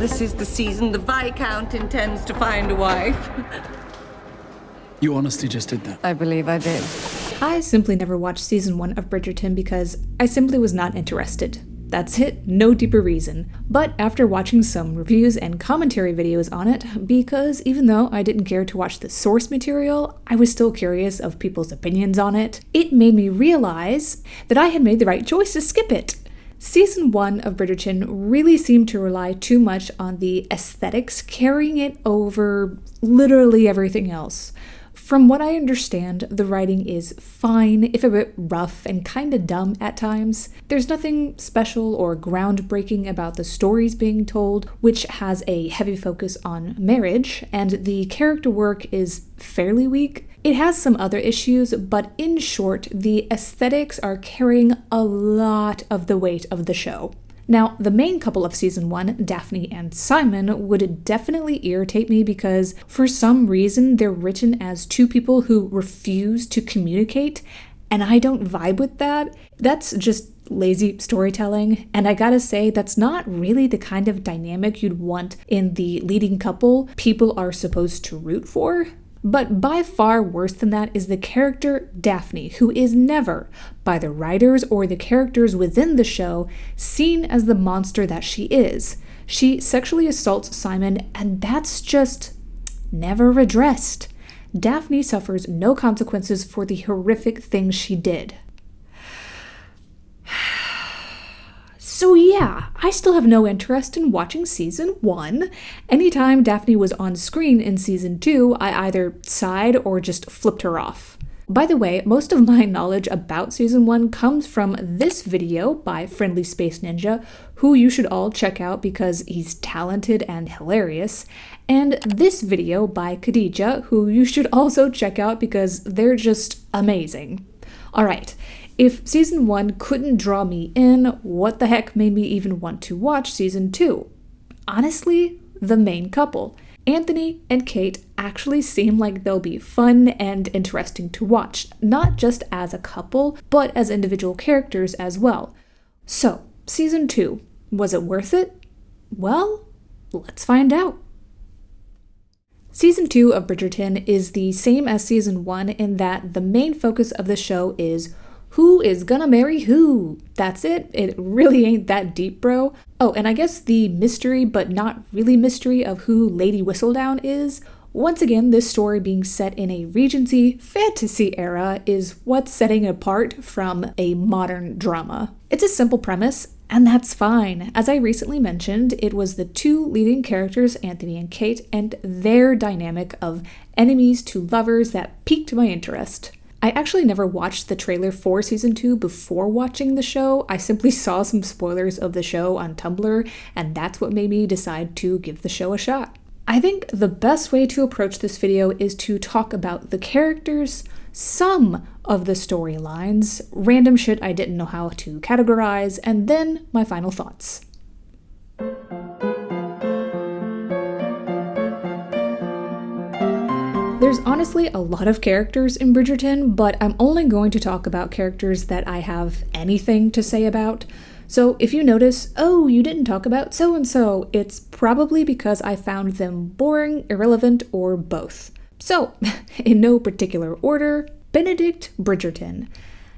This is the season the Viscount intends to find a wife. You honestly just did that? I believe I did. I simply never watched season 1 of Bridgerton because I simply was not interested. That's it, no deeper reason. But after watching some reviews and commentary videos on it, because even though I didn't care to watch the source material, I was still curious of people's opinions on it, it made me realize that I had made the right choice to skip it. Season 1 of Bridgerton really seemed to rely too much on the aesthetics, carrying it over literally everything else. From what I understand, the writing is fine, if a bit rough and kinda dumb at times. There's nothing special or groundbreaking about the stories being told, which has a heavy focus on marriage, and the character work is fairly weak. It has some other issues, but in short, the aesthetics are carrying a lot of the weight of the show. Now, the main couple of season 1, Daphne and Simon, would definitely irritate me because for some reason they're written as two people who refuse to communicate, and I don't vibe with that. That's just lazy storytelling, and I gotta say, that's not really the kind of dynamic you'd want in the leading couple people are supposed to root for. But by far worse than that is the character Daphne, who is never, by the writers or the characters within the show, seen as the monster that she is. She sexually assaults Simon, and that's just never addressed. Daphne suffers no consequences for the horrific things she did. So yeah, I still have no interest in watching season 1. Anytime Daphne was on screen in season 2, I either sighed or just flipped her off. By the way, most of my knowledge about season 1 comes from this video by Friendly Space Ninja, who you should all check out because he's talented and hilarious, and this video by Khadija, who you should also check out because they're just amazing. Alright. If season 1 couldn't draw me in, what the heck made me even want to watch season 2? Honestly, the main couple. Anthony and Kate actually seem like they'll be fun and interesting to watch, not just as a couple, but as individual characters as well. So, season 2, was it worth it? Well, let's find out. Season 2 of Bridgerton is the same as season 1 in that the main focus of the show is who is gonna marry who? That's it. It really ain't that deep, bro. Oh, and I guess the mystery, but not really mystery, of who Lady Whistledown is. Once again, this story being set in a Regency fantasy era is what's setting it apart from a modern drama. It's a simple premise, and that's fine. As I recently mentioned, it was the two leading characters, Anthony and Kate, and their dynamic of enemies to lovers that piqued my interest. I actually never watched the trailer for season 2 before watching the show. I simply saw some spoilers of the show on Tumblr, and that's what made me decide to give the show a shot. I think the best way to approach this video is to talk about the characters, some of the storylines, random shit I didn't know how to categorize, and then my final thoughts. There's honestly a lot of characters in Bridgerton, but I'm only going to talk about characters that I have anything to say about. So if you notice, oh, you didn't talk about so-and-so, it's probably because I found them boring, irrelevant, or both. So, in no particular order, Benedict Bridgerton.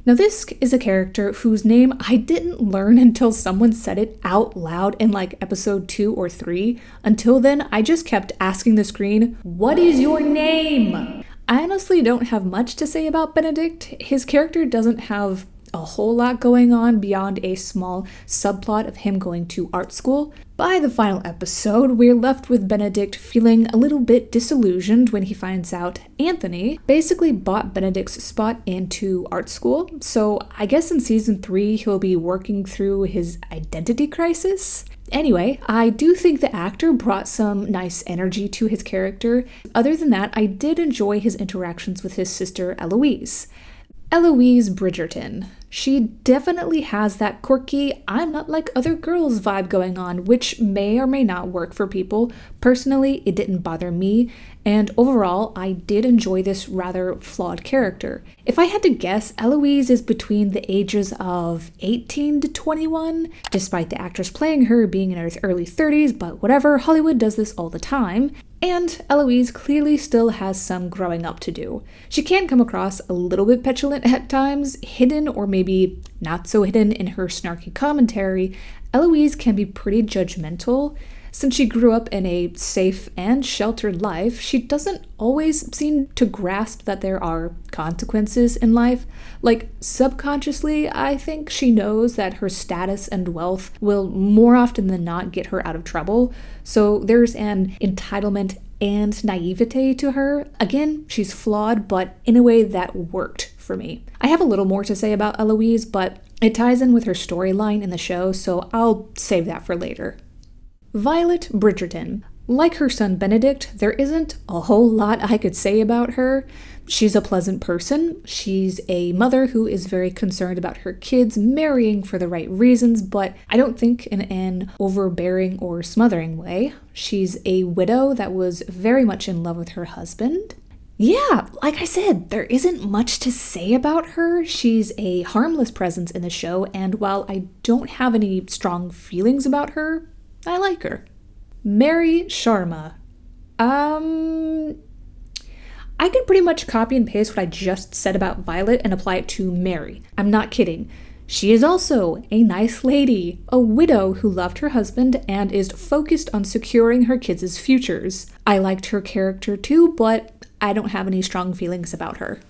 Now this is a character whose name I didn't learn until someone said it out loud in like episode 2 or 3. Until then, I just kept asking the screen, "What is your name?" I honestly don't have much to say about Benedict. His character doesn't have a whole lot going on beyond a small subplot of him going to art school. By the final episode, we're left with Benedict feeling a little bit disillusioned when he finds out Anthony basically bought Benedict's spot into art school. So I guess in season 3, he'll be working through his identity crisis. Anyway, I do think the actor brought some nice energy to his character. Other than that, I did enjoy his interactions with his sister Eloise. Eloise Bridgerton. She definitely has that quirky, I'm not like other girls vibe going on, which may or may not work for people. Personally, it didn't bother me, and overall, I did enjoy this rather flawed character. If I had to guess, Eloise is between the ages of 18 to 21, despite the actress playing her being in her early 30s, but whatever, Hollywood does this all the time. And Eloise clearly still has some growing up to do. She can come across a little bit petulant at times, hidden or maybe not so hidden in her snarky commentary. Eloise can be pretty judgmental. Since she grew up in a safe and sheltered life, she doesn't always seem to grasp that there are consequences in life. Like, subconsciously, I think she knows that her status and wealth will more often than not get her out of trouble. So there's an entitlement and naivete to her. Again, she's flawed, but in a way that worked for me. I have a little more to say about Eloise, but it ties in with her storyline in the show, so I'll save that for later. Violet Bridgerton. Like her son Benedict, there isn't a whole lot I could say about her. She's a pleasant person. She's a mother who is very concerned about her kids marrying for the right reasons, but I don't think in an overbearing or smothering way. She's a widow that was very much in love with her husband. Yeah, like I said, there isn't much to say about her. She's a harmless presence in the show, and while I don't have any strong feelings about her, I like her. Mary Sharma. I can pretty much copy and paste what I just said about Violet and apply it to Mary. I'm not kidding. She is also a nice lady, a widow who loved her husband and is focused on securing her kids' futures. I liked her character too, but I don't have any strong feelings about her.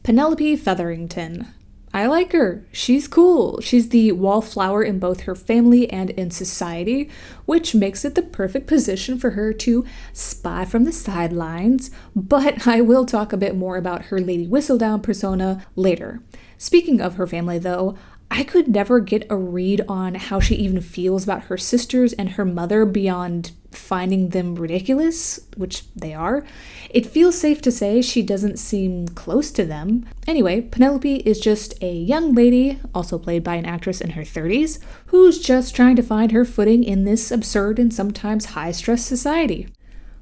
Penelope Featherington. I like her. She's cool. She's the wallflower in both her family and in society, which makes it the perfect position for her to spy from the sidelines, but I will talk a bit more about her Lady Whistledown persona later. Speaking of her family though, I could never get a read on how she even feels about her sisters and her mother beyond finding them ridiculous, which they are. It feels safe to say she doesn't seem close to them. Anyway, Penelope is just a young lady, also played by an actress in her 30s, who's just trying to find her footing in this absurd and sometimes high-stress society.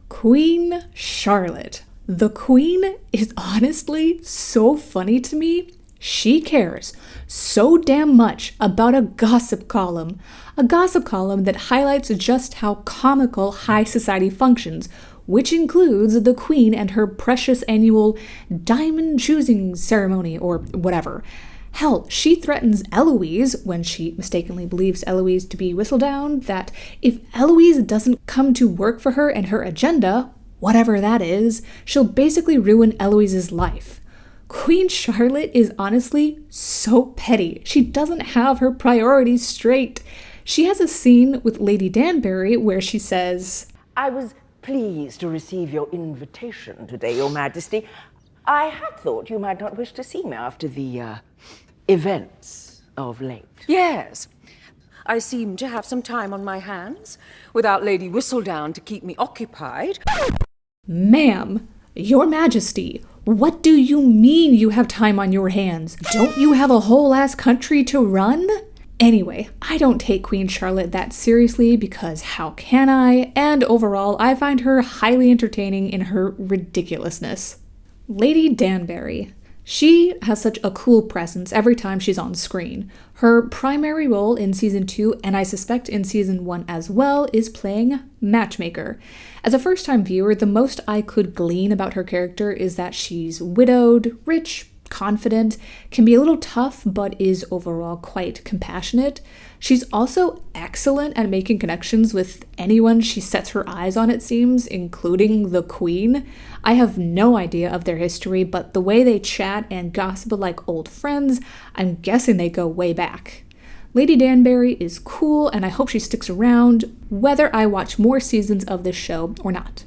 Queen Charlotte. The Queen is honestly so funny to me. She cares so damn much about a gossip column that highlights just how comical high society functions, which includes the Queen and her precious annual diamond choosing ceremony or whatever. Hell, she threatens Eloise, when she mistakenly believes Eloise to be Whistledown, that if Eloise doesn't come to work for her and her agenda, whatever that is, she'll basically ruin Eloise's life. Queen Charlotte is honestly so petty. She doesn't have her priorities straight. She has a scene with Lady Danbury where she says, I was pleased to receive your invitation today, Your Majesty. I had thought you might not wish to see me after the events of late. Yes. I seem to have some time on my hands without Lady Whistledown to keep me occupied. Ma'am, Your Majesty, what do you mean you have time on your hands? Don't you have a whole ass country to run? Anyway, I don't take Queen Charlotte that seriously because how can I? And overall, I find her highly entertaining in her ridiculousness. Lady Danbury. She has such a cool presence every time she's on screen. Her primary role in season 2, and I suspect in season 1 as well, is playing matchmaker. As a first-time viewer, the most I could glean about her character is that she's widowed, rich, confident, can be a little tough, but is overall quite compassionate. She's also excellent at making connections with anyone she sets her eyes on, it seems, including the Queen. I have no idea of their history, but the way they chat and gossip like old friends, I'm guessing they go way back. Lady Danbury is cool, and I hope she sticks around, whether I watch more seasons of this show or not.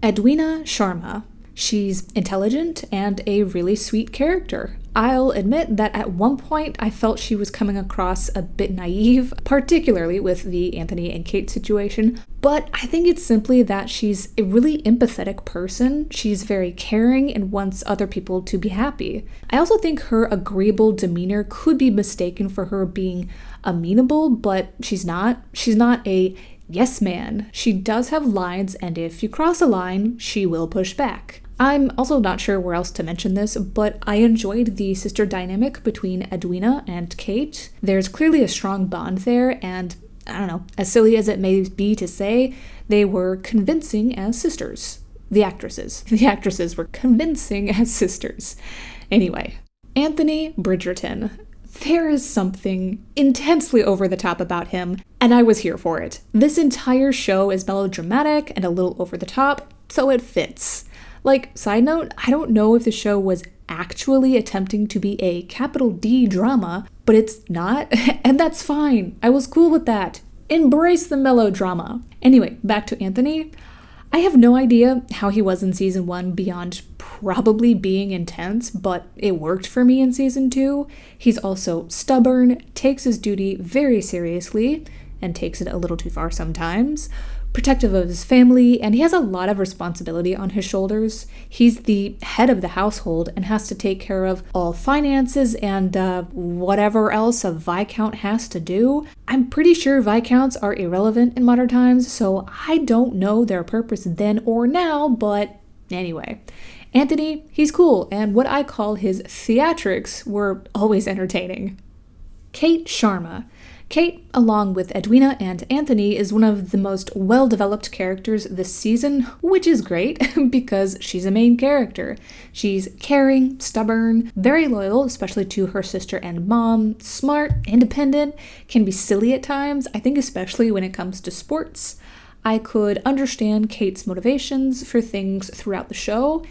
Edwina Sharma. She's intelligent and a really sweet character. I'll admit that at one point I felt she was coming across a bit naive, particularly with the Anthony and Kate situation, but I think it's simply that she's a really empathetic person. She's very caring and wants other people to be happy. I also think her agreeable demeanor could be mistaken for her being amenable, but she's not. She's not a yes man. She does have lines, and if you cross a line, she will push back. I'm also not sure where else to mention this, but I enjoyed the sister dynamic between Edwina and Kate. There's clearly a strong bond there, and I don't know, as silly as it may be to say, they were convincing as sisters. The actresses were convincing as sisters. Anyway, Anthony Bridgerton. There is something intensely over the top about him, and I was here for it. This entire show is melodramatic and a little over the top, so it fits. Like, side note, I don't know if the show was actually attempting to be a capital D drama, but it's not, and that's fine. I was cool with that. Embrace the melodrama. Anyway, back to Anthony. I have no idea how he was in season 1 beyond probably being intense, but it worked for me in season 2. He's also stubborn, takes his duty very seriously, and takes it a little too far sometimes, protective of his family, and he has a lot of responsibility on his shoulders. He's the head of the household and has to take care of all finances and whatever else a Viscount has to do. I'm pretty sure Viscounts are irrelevant in modern times, so I don't know their purpose then or now, but anyway. Anthony, he's cool, and what I call his theatrics were always entertaining. Kate Sharma. Kate, along with Edwina and Anthony, is one of the most well-developed characters this season, which is great because she's a main character. She's caring, stubborn, very loyal, especially to her sister and mom, smart, independent, can be silly at times, I think especially when it comes to sports. I could understand Kate's motivations for things throughout the show,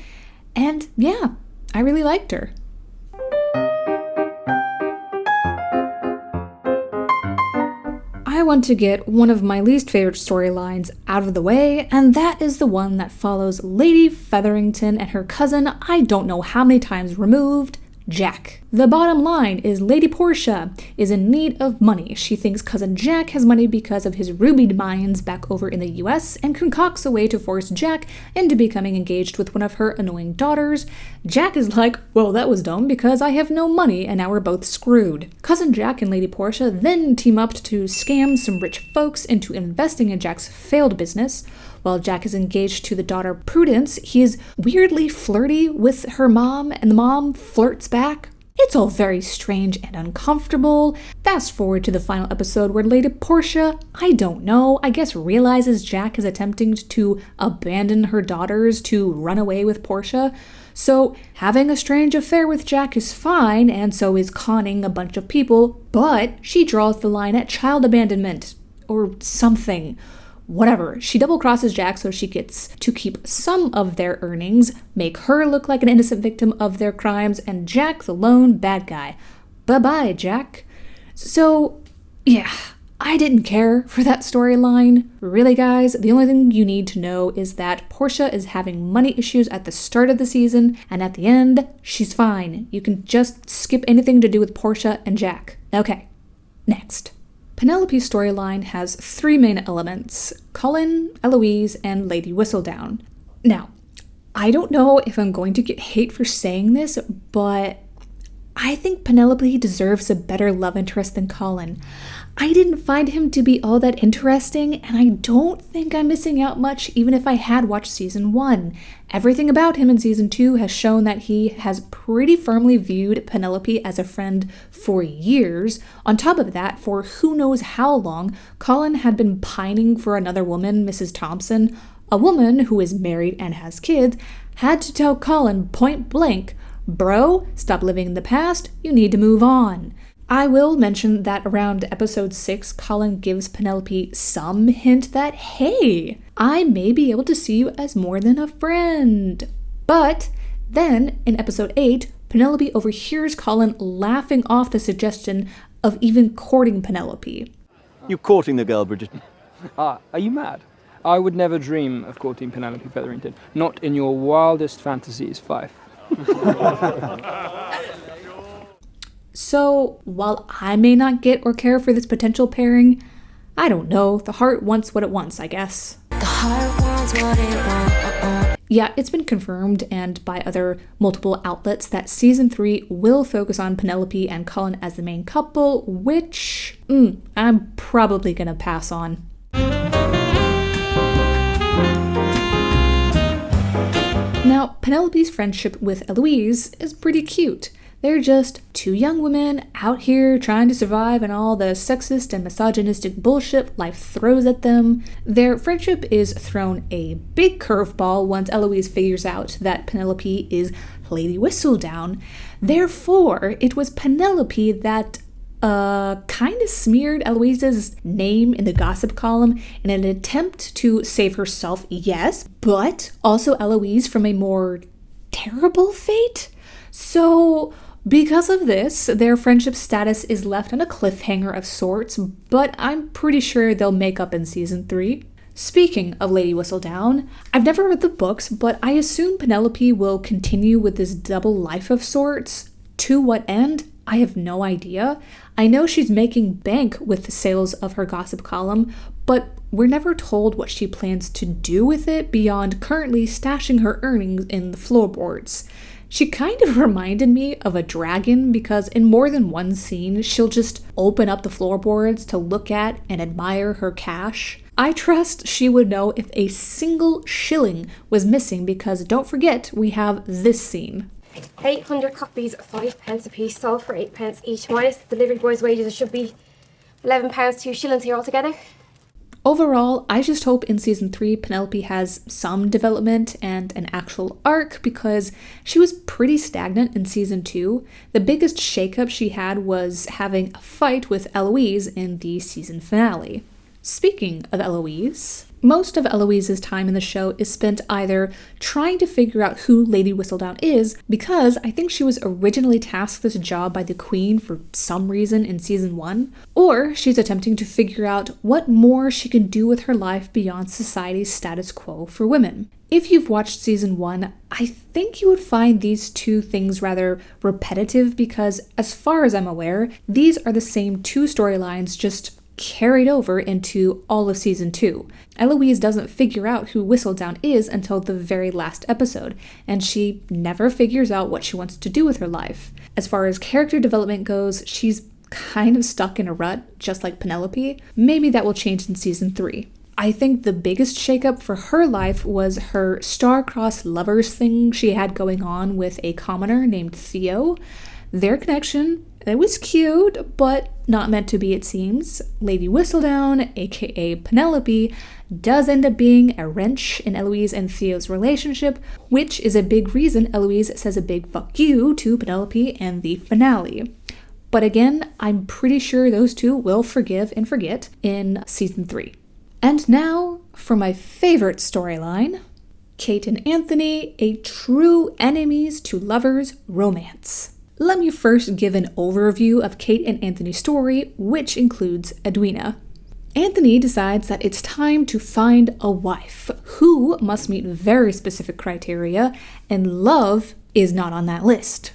and yeah, I really liked her. I want to get one of my least favorite storylines out of the way, and that is the one that follows Lady Featherington and her cousin, I don't know how many times removed, Jack. The bottom line is Lady Portia is in need of money. She thinks cousin Jack has money because of his ruby mines back over in the US and concocts a way to force Jack into becoming engaged with one of her annoying daughters. Jack is like, well, that was dumb because I have no money and now we're both screwed. Cousin Jack and Lady Portia then team up to scam some rich folks into investing in Jack's failed business. While Jack is engaged to the daughter Prudence, he is weirdly flirty with her mom, and the mom flirts back. It's all very strange and uncomfortable. Fast forward to the final episode where Lady Portia, I don't know, I guess realizes Jack is attempting to abandon her daughters to run away with Portia. So having a strange affair with Jack is fine, and so is conning a bunch of people, but she draws the line at child abandonment. Or something. Whatever, she double-crosses Jack so she gets to keep some of their earnings, make her look like an innocent victim of their crimes, and Jack the lone bad guy. Bye-bye, Jack. So, yeah, I didn't care for that storyline. Really, guys, the only thing you need to know is that Portia is having money issues at the start of the season, and at the end, she's fine. You can just skip anything to do with Portia and Jack. Okay, next. Penelope's storyline has 3 main elements: Colin, Eloise, and Lady Whistledown. Now, I don't know if I'm going to get hate for saying this, but I think Penelope deserves a better love interest than Colin. I didn't find him to be all that interesting, and I don't think I'm missing out much even if I had watched season 1. Everything about him in season 2 has shown that he has pretty firmly viewed Penelope as a friend for years. On top of that, for who knows how long, Colin had been pining for another woman, Mrs. Thompson. A woman who is married and has kids had to tell Colin point blank, "Bro, stop living in the past, you need to move on." I will mention that around episode 6, Colin gives Penelope some hint that, hey, I may be able to see you as more than a friend. But then, in episode 8, Penelope overhears Colin laughing off the suggestion of even courting Penelope. You courting the girl, Bridgerton? Are you mad? I would never dream of courting Penelope Featherington. Not in your wildest fantasies, Fife. So, while I may not get or care for this potential pairing, I don't know, the heart wants what it wants, I guess. The heart wants what it wants. Yeah, it's been confirmed and by other multiple outlets that season 3 will focus on Penelope and Cullen as the main couple, which I'm probably gonna pass on. Now, Penelope's friendship with Eloise is pretty cute. They're just two young women out here trying to survive and all the sexist and misogynistic bullshit life throws at them. Their friendship is thrown a big curveball once Eloise figures out that Penelope is Lady Whistledown. Therefore, it was Penelope that kind of smeared Eloise's name in the gossip column in an attempt to save herself, yes, but also Eloise from a more terrible fate. So, because of this, their friendship status is left on a cliffhanger of sorts, but I'm pretty sure they'll make up in season 3. Speaking of Lady Whistledown, I've never read the books, but I assume Penelope will continue with this double life of sorts. To what end? I have no idea. I know she's making bank with the sales of her gossip column, but we're never told what she plans to do with it beyond currently stashing her earnings in the floorboards. She kind of reminded me of a dragon because in more than one scene, she'll just open up the floorboards to look at and admire her cash. I trust she would know if a single shilling was missing because don't forget, we have this scene. 800 copies, 5 pence a piece, sold for 8 pence each, minus the delivery boy's wages. It should be £11, 2 shillings here altogether. Overall, I just hope in season 3 Penelope has some development and an actual arc because she was pretty stagnant in season 2. The biggest shakeup she had was having a fight with Eloise in the season finale. Speaking of Eloise, most of Eloise's time in the show is spent either trying to figure out who Lady Whistledown is, because I think she was originally tasked this job by the Queen for some reason in season 1, or she's attempting to figure out what more she can do with her life beyond society's status quo for women. If you've watched season 1, I think you would find these two things rather repetitive because, as far as I'm aware, these are the same two storylines just carried over into all of season 2. Eloise doesn't figure out who Whistledown is until the very last episode, and she never figures out what she wants to do with her life. As far as character development goes, she's kind of stuck in a rut, just like Penelope. Maybe that will change in season 3. I think the biggest shakeup for her life was her star-crossed lovers thing she had going on with a commoner named Theo. Their connection, it was cute, but not meant to be, it seems. Lady Whistledown, aka Penelope, does end up being a wrench in Eloise and Theo's relationship, which is a big reason Eloise says a big fuck you to Penelope in the finale. But again, I'm pretty sure those two will forgive and forget in season 3. And now, for my favorite storyline, Kate and Anthony, a true enemies to lovers romance. Let me first give an overview of Kate and Anthony's story, which includes Edwina. Anthony decides that it's time to find a wife who must meet very specific criteria, and love is not on that list.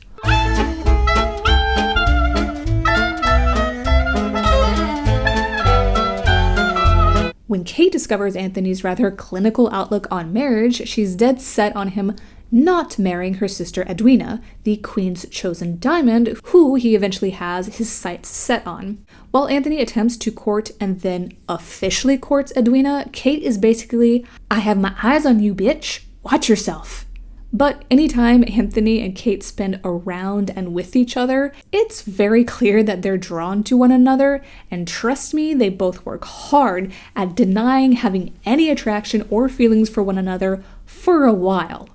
When Kate discovers Anthony's rather clinical outlook on marriage, she's dead set on him not marrying her sister Edwina, the Queen's chosen diamond, who he eventually has his sights set on. While Anthony attempts to court and then officially courts Edwina, Kate is basically, I have my eyes on you, bitch, watch yourself. But anytime Anthony and Kate spend around and with each other, it's very clear that they're drawn to one another, and trust me, they both work hard at denying having any attraction or feelings for one another for a while.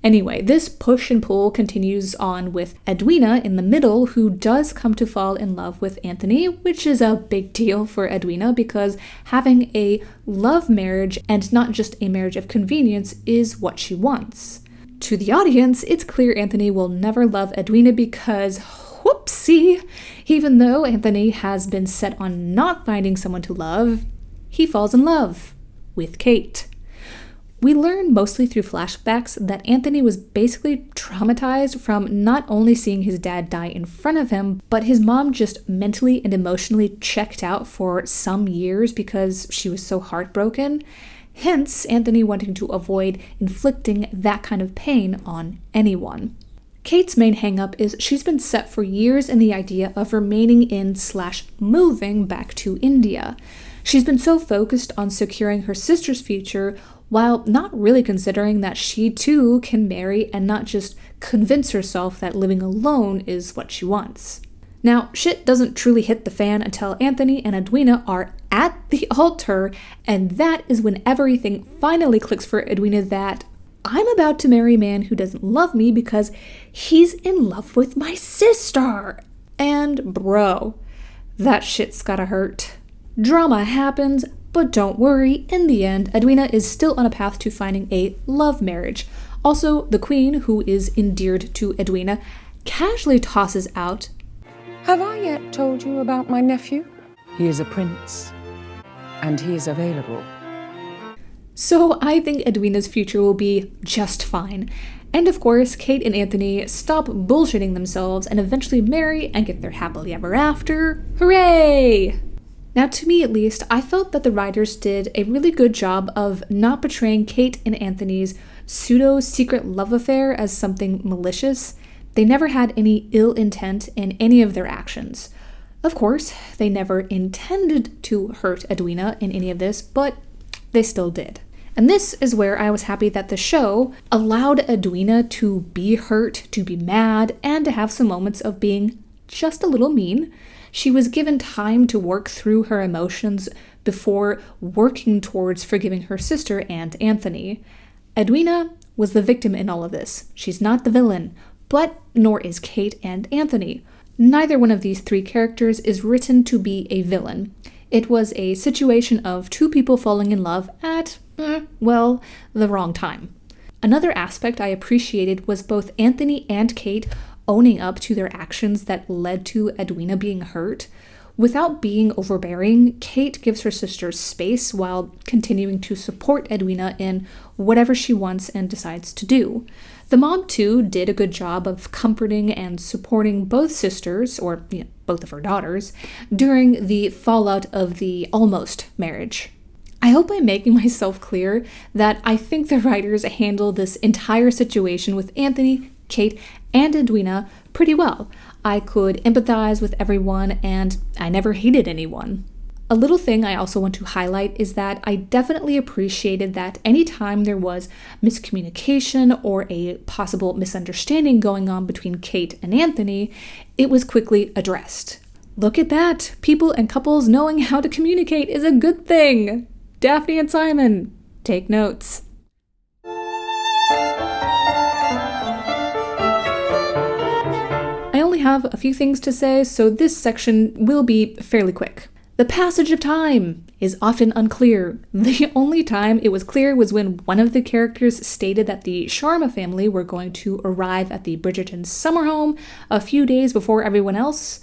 Anyway, this push and pull continues on with Edwina in the middle, who does come to fall in love with Anthony, which is a big deal for Edwina because having a love marriage and not just a marriage of convenience is what she wants. To the audience, it's clear Anthony will never love Edwina because, whoopsie, even though Anthony has been set on not finding someone to love, he falls in love with Kate. We learn mostly through flashbacks that Anthony was basically traumatized from not only seeing his dad die in front of him, but his mom just mentally and emotionally checked out for some years because she was so heartbroken. Hence, Anthony wanting to avoid inflicting that kind of pain on anyone. Kate's main hang-up is she's been set for years in the idea of remaining in/moving back to India. She's been so focused on securing her sister's future while not really considering that she too can marry and not just convince herself that living alone is what she wants. Now, shit doesn't truly hit the fan until Anthony and Edwina are at the altar, and that is when everything finally clicks for Edwina that I'm about to marry a man who doesn't love me because he's in love with my sister. And bro, that shit's gotta hurt. Drama happens, but don't worry, in the end, Edwina is still on a path to finding a love marriage. Also, the queen, who is endeared to Edwina, casually tosses out, Have I yet told you about my nephew? He is a prince, and he is available. so I think Edwina's future will be just fine. And of course, Kate and Anthony stop bullshitting themselves and eventually marry and get their happily ever after. Hooray! Now, to me at least, I felt that the writers did a really good job of not portraying Kate and Anthony's pseudo-secret love affair as something malicious. They never had any ill intent in any of their actions. Of course, they never intended to hurt Edwina in any of this, but they still did. And this is where I was happy that the show allowed Edwina to be hurt, to be mad, and to have some moments of being just a little mean. She was given time to work through her emotions before working towards forgiving her sister and Anthony. Edwina was the victim in all of this. She's not the villain, but nor is Kate and Anthony. Neither one of these three characters is written to be a villain. It was a situation of two people falling in love at, well, the wrong time. Another aspect I appreciated was both Anthony and Kate owning up to their actions that led to Edwina being hurt. Without being overbearing, Kate gives her sister space while continuing to support Edwina in whatever she wants and decides to do. The mom, too, did a good job of comforting and supporting both sisters, or both of her daughters, during the fallout of the almost marriage. I hope I'm making myself clear that I think the writers handled this entire situation with Anthony, Kate, and Edwina pretty well. I could empathize with everyone, and I never hated anyone. A little thing I also want to highlight is that I definitely appreciated that anytime there was miscommunication or a possible misunderstanding going on between Kate and Anthony, it was quickly addressed. Look at that! People and couples knowing how to communicate is a good thing! Daphne and Simon, take notes. I only have a few things to say, so this section will be fairly quick. The passage of time is often unclear. The only time it was clear was when one of the characters stated that the Sharma family were going to arrive at the Bridgerton summer home a few days before everyone else.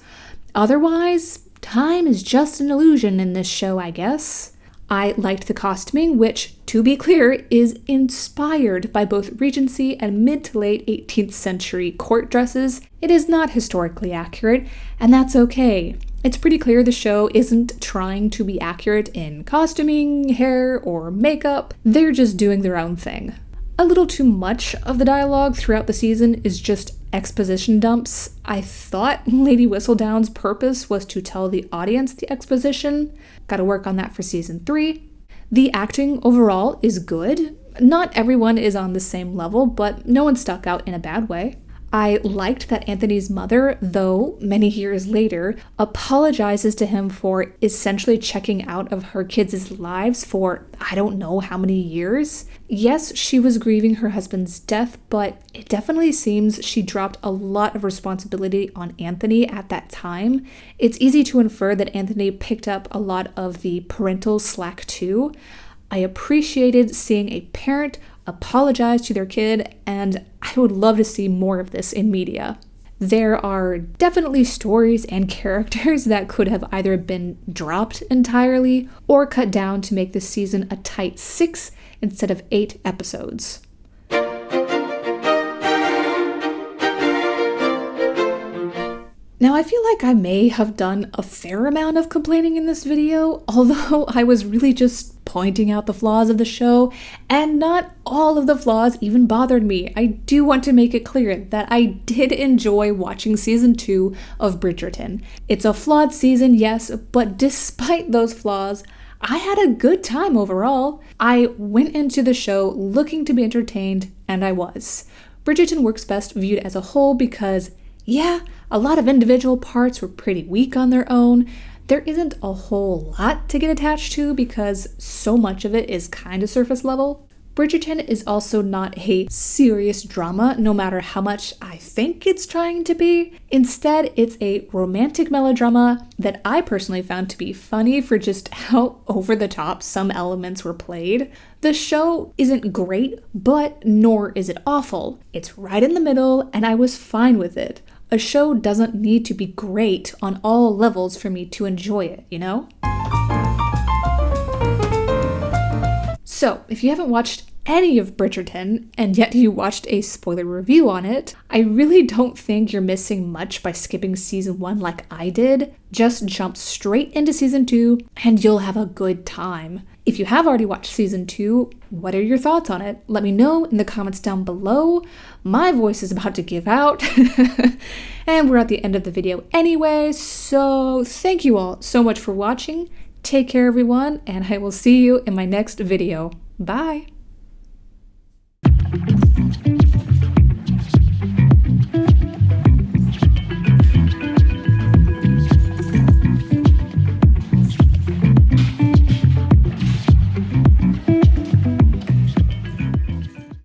Otherwise, time is just an illusion in this show, I guess. I liked the costuming, which, to be clear, is inspired by both Regency and mid to late 18th century court dresses. It is not historically accurate, and that's okay. It's pretty clear the show isn't trying to be accurate in costuming, hair, or makeup. They're just doing their own thing. A little too much of the dialogue throughout the season is just exposition dumps. I thought Lady Whistledown's purpose was to tell the audience the exposition. Gotta work on that for season 3. The acting overall is good. Not everyone is on the same level, but no one stuck out in a bad way. I liked that Anthony's mother, though many years later, apologizes to him for essentially checking out of her kids' lives for I don't know how many years. Yes, she was grieving her husband's death, but it definitely seems she dropped a lot of responsibility on Anthony at that time. It's easy to infer that Anthony picked up a lot of the parental slack too. I appreciated seeing a parent apologize to their kid, and I would love to see more of this in media. There are definitely stories and characters that could have either been dropped entirely or cut down to make this season a tight 6 instead of 8 episodes. Now, I feel like I may have done a fair amount of complaining in this video, although I was really just pointing out the flaws of the show, and not all of the flaws even bothered me. I do want to make it clear that I did enjoy watching season 2 of Bridgerton. It's a flawed season, yes, but despite those flaws, I had a good time overall. I went into the show looking to be entertained, and I was. Bridgerton works best viewed as a whole because, yeah, a lot of individual parts were pretty weak on their own. There isn't a whole lot to get attached to because so much of it is kind of surface level. Bridgerton is also not a serious drama, no matter how much I think it's trying to be. Instead, it's a romantic melodrama that I personally found to be funny for just how over the top some elements were played. The show isn't great, but nor is it awful. It's right in the middle, and I was fine with it. A show doesn't need to be great on all levels for me to enjoy it, you know? So, if you haven't watched any of Bridgerton, and yet you watched a spoiler review on it, I really don't think you're missing much by skipping season 1 like I did. Just jump straight into season 2, and you'll have a good time. If you have already watched season 2, what are your thoughts on it? Let me know in the comments down below. My voice is about to give out, and we're at the end of the video anyway, so thank you all so much for watching. Take care, everyone, and I will see you in my next video. Bye!